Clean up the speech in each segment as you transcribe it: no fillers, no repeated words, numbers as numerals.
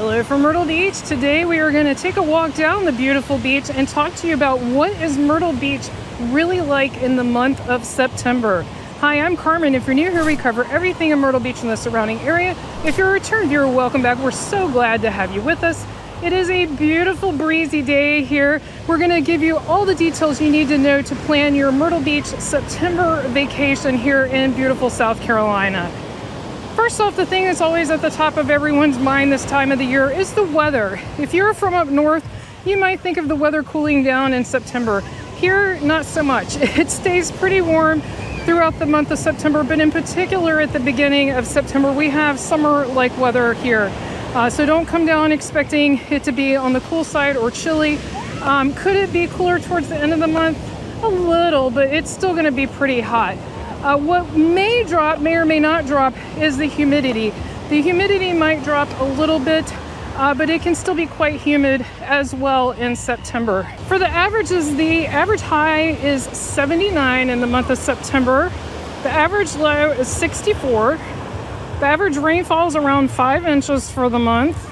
Hello from Myrtle Beach. Today we are going to take a walk down the beautiful beach and talk to you about what is Myrtle Beach really like in the month of September. Hi, I'm Carmen. If you're new here, we cover everything in Myrtle Beach and the surrounding area. If you're a return viewer, welcome back. We're so glad to have you with us. It is a beautiful breezy day here. We're going to give you all the details you need to know to plan your Myrtle Beach September vacation here in beautiful South Carolina. First off, the thing that's always at the top of everyone's mind this time of the year is the weather. If you're from up north, you might think of the weather cooling down in September. Here, not so much. It stays pretty warm throughout the month of September, but in particular at the beginning of September, we have summer-like weather here. So don't come down expecting it to be on the cool side or chilly. Could it be cooler towards the end of the month? A little, but it's still going to be pretty hot. What may or may not drop is the humidity. The humidity might drop a little bit, but it can still be quite humid as well in September. For the averages, the average high is 79 in the month of September. The average low is 64. The average rainfall is around 5 inches for the month.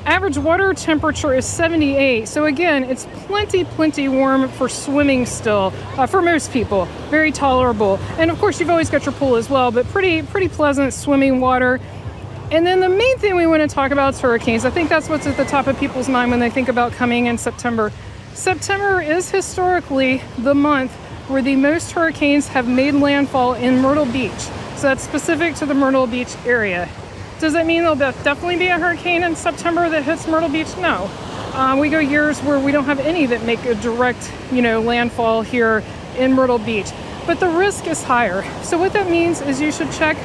Average water temperature is 78. So again, it's plenty warm for swimming still, for most people. Very tolerable. And of course, you've always got your pool as well, but pretty pleasant swimming water. And then the main thing we want to talk about is hurricanes. I think that's what's at the top of people's mind when they think about coming in September. September is historically the month where the most hurricanes have made landfall in Myrtle Beach. So that's specific to the Myrtle Beach area. Does that mean there'll definitely be a hurricane in September that hits Myrtle Beach? No. We go years where we don't have any that make a direct, landfall here in Myrtle Beach. But the risk is higher. So what that means is you should check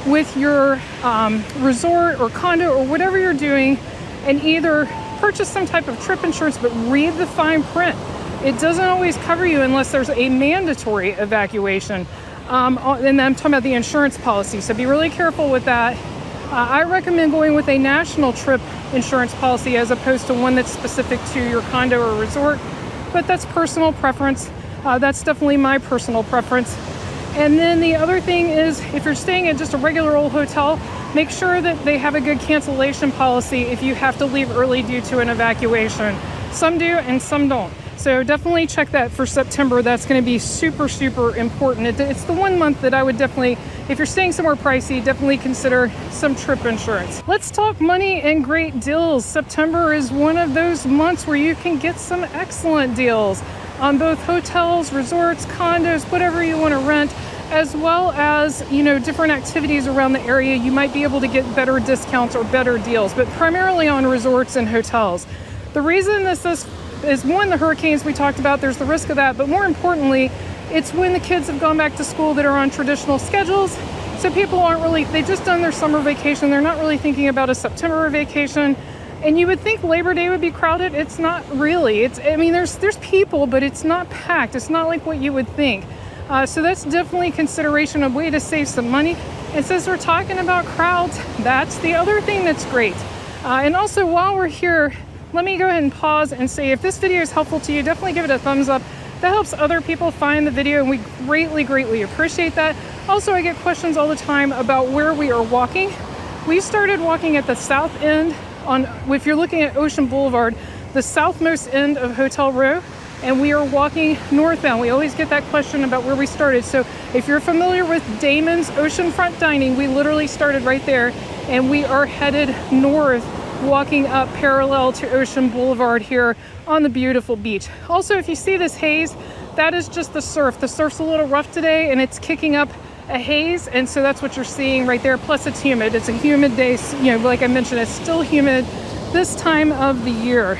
with your resort or condo or whatever you're doing and either purchase some type of trip insurance, but read the fine print. It doesn't always cover you unless there's a mandatory evacuation. And I'm talking about the insurance policy. So be really careful with that. I recommend going with a national trip insurance policy as opposed to one that's specific to your condo or resort, but that's personal preference. That's definitely my personal preference. And then the other thing is, if you're staying at just a regular old hotel, make sure that they have a good cancellation policy if you have to leave early due to an evacuation. Some do and some don't. So definitely check that for September. That's going to be super important. It's the one month that I would definitely, if you're staying somewhere pricey, definitely consider some trip insurance. Let's talk money and great deals. September is one of those months where you can get some excellent deals on both hotels, resorts, condos, whatever you want to rent, as well as, different activities around the area. You might be able to get better discounts or better deals, but primarily on resorts and hotels. The reason this is one, the hurricanes we talked about, there's the risk of that, but more importantly, it's when the kids have gone back to school that are on traditional schedules. So people they've just done their summer vacation. They're not really thinking about a September vacation. And you would think Labor Day would be crowded. It's not really. There's people, but it's not packed. It's not like what you would think. So that's definitely consideration, a way to save some money. And since we're talking about crowds, that's the other thing that's great. And also while we're here, let me go ahead and pause and say, if this video is helpful to you, definitely give it a thumbs up. That helps other people find the video, and we greatly appreciate that. Also, I get questions all the time about where we are walking. We started walking at the south end if you're looking at Ocean Boulevard, the southmost end of Hotel Row, and we are walking northbound. We always get that question about where we started. So if you're familiar with Damon's Oceanfront Dining, we literally started right there, and we are headed north, walking up parallel to Ocean Boulevard here on the beautiful beach. Also, if you see this haze, that is just the surf. The surf's a little rough today and it's kicking up a haze, and so that's what you're seeing right there. Plus it's humid. It's a humid day. Like I mentioned, it's still humid this time of the year.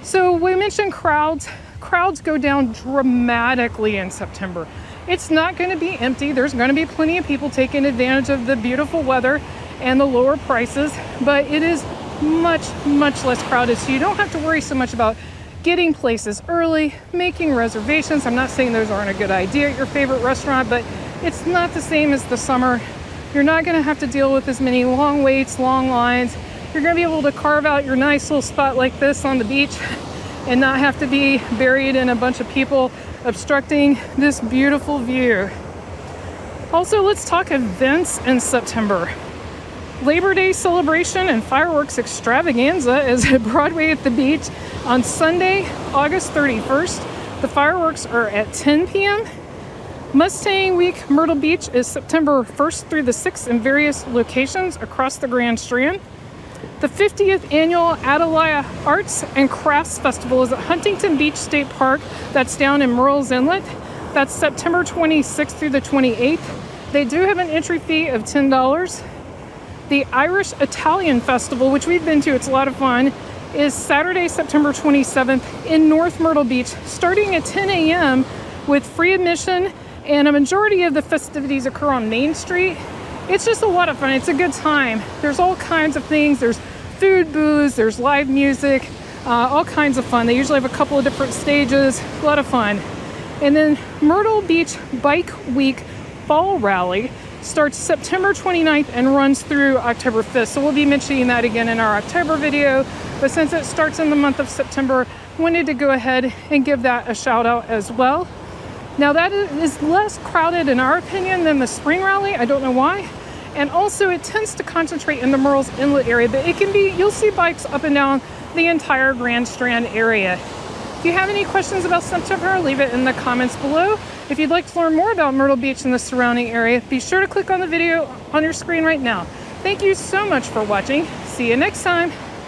So we mentioned crowds. Crowds go down dramatically in September. It's not going to be empty. There's going to be plenty of people taking advantage of the beautiful weather and the lower prices, but it is much less crowded, so you don't have to worry so much about getting places early, making reservations. I'm not saying those aren't a good idea at your favorite restaurant, but it's not the same as the summer. You're not going to have to deal with as many long waits, long lines. You're going to be able to carve out your nice little spot like this on the beach and not have to be buried in a bunch of people obstructing this beautiful view. Also, let's talk events in September. Labor Day celebration and fireworks extravaganza is at Broadway at the Beach on Sunday, August 31st. The fireworks are at 10 p.m. Mustang Week Myrtle Beach is September 1st through the 6th in various locations across the Grand Strand. The 50th annual Adelia Arts and Crafts Festival is at Huntington Beach State Park. That's down in Murrells Inlet. That's September 26th through the 28th. They do have an entry fee of $10. The Irish Italian Festival, which we've been to, it's a lot of fun, is Saturday, September 27th in North Myrtle Beach, starting at 10 a.m. with free admission, and a majority of the festivities occur on Main Street. It's just a lot of fun. It's a good time. There's all kinds of things. There's food booths, there's live music, all kinds of fun. They usually have a couple of different stages, a lot of fun. And then Myrtle Beach Bike Week Fall Rally starts September 29th and runs through October 5th. So we'll be mentioning that again in our October video. But since it starts in the month of September, wanted to go ahead and give that a shout out as well. Now that is less crowded in our opinion than the spring rally. I don't know why. And also it tends to concentrate in the Murrells Inlet area, but it can be, you'll see bikes up and down the entire Grand Strand area. If you have any questions about September, leave it in the comments below. If you'd like to learn more about Myrtle Beach and the surrounding area, be sure to click on the video on your screen right now. Thank you so much for watching. See you next time.